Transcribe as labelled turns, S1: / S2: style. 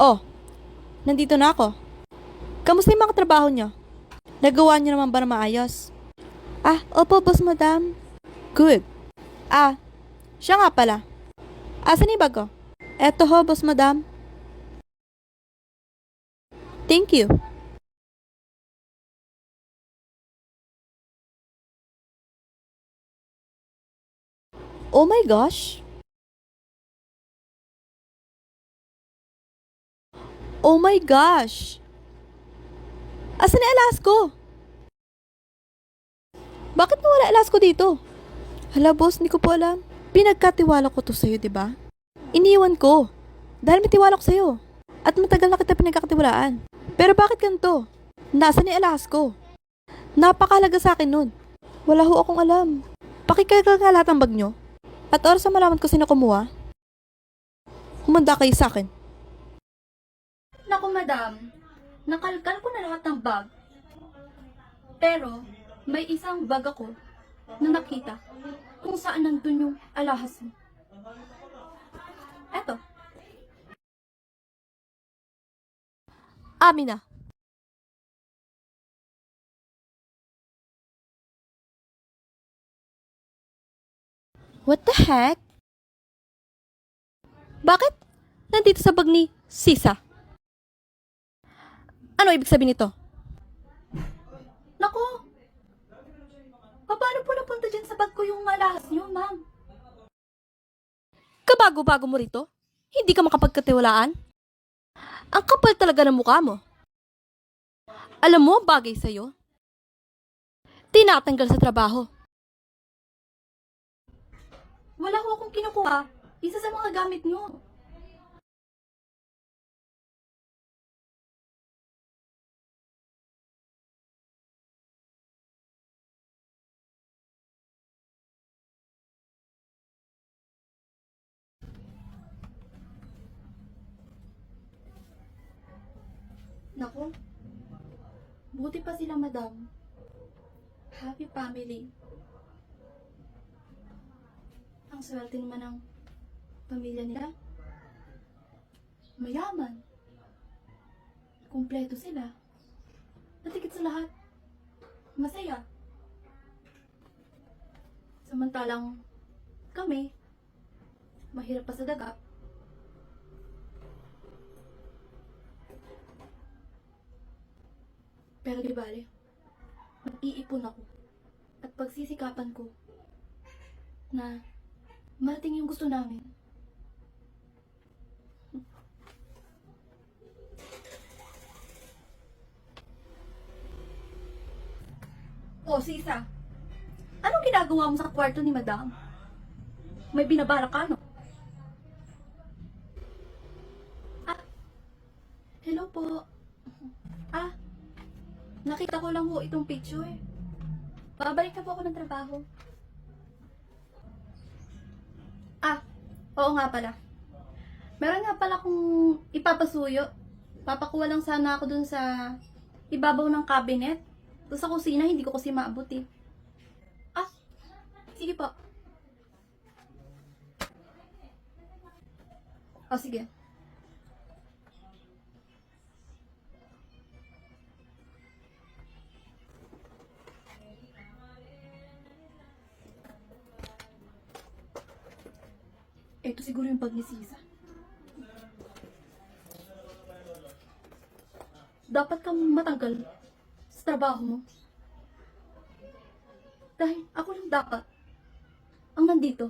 S1: Oh, nandito na ako. Kamusta yung mga trabaho niyo? Nagawa niyo naman ba na maayos? Ah, opo, boss madam. Good. Ah, siya nga pala. Asan yung bag ko? Eto ho, boss madam. Thank you. Oh my gosh. Oh my gosh. Asan yung alas ko? Bakit nawala alas ko dito? Hala boss, hindi ko po alam. Pinagkatiwala ko to sa'yo, di ba? Iniwan ko. Dahil may tiwala ko sa'yo. At matagal na kita pinagkakatiwalaan. Pero bakit ganito? Nasaan yung alas ko? Napakahalaga sa akin nun. Wala ho akong alam. Pakikagal nga lahat ng bag nyo. At oras na malaman ko sino kumuha, humanda kayo sa akin.
S2: Naku, madam. Nakalkal ko na lahat ng bag. Pero, may isang bag ako na nakita kung saan nandun yung alahas mo. Eto.
S1: Amin na. What the heck? Bakit? Nandito sa bag ni Sisa. Ano ibig sabihin nito?
S2: Naku! Paano po napunta dyan sa bag ko yung alahas nyo, ma'am?
S1: Kabago-bago mo rito? Hindi ka makapagkatiwalaan? Ang kapal talaga ng mukha mo. Alam mo, bagay sa'yo. Tinatanggal sa trabaho.
S2: Wala ko akong kinukuha. Isa sa mga gamit nyo. Naku, buti pa sila, madam. Happy family. Ang swerte naman ng pamilya nila. Mayaman. Kumpleto sila. At higit sa lahat, masaya. Samantalang kami, mahirap pa sa daga. Pero di bale, mag-iipon ako at pagsisikapan ko na marating yung gusto namin. O, Sisa, anong ginagawa mo sa kwarto ni Madam? May binabara ka, no? Ah, hello po. Ah, nakita ko lang ho itong picture. Babalik na po ako ng trabaho. Ah, oo nga pala. Meron nga pala kung ipapasuyo. Papakuha lang sana ako dun sa ibabaw ng cabinet. Doon sa kusina, hindi ko kasi maabot eh. Ah, sige po. O, sige. Ito siguro yung bag ni Sisa. Dapat kang matanggal sa trabaho mo. Dahil ako lang dapat ang nandito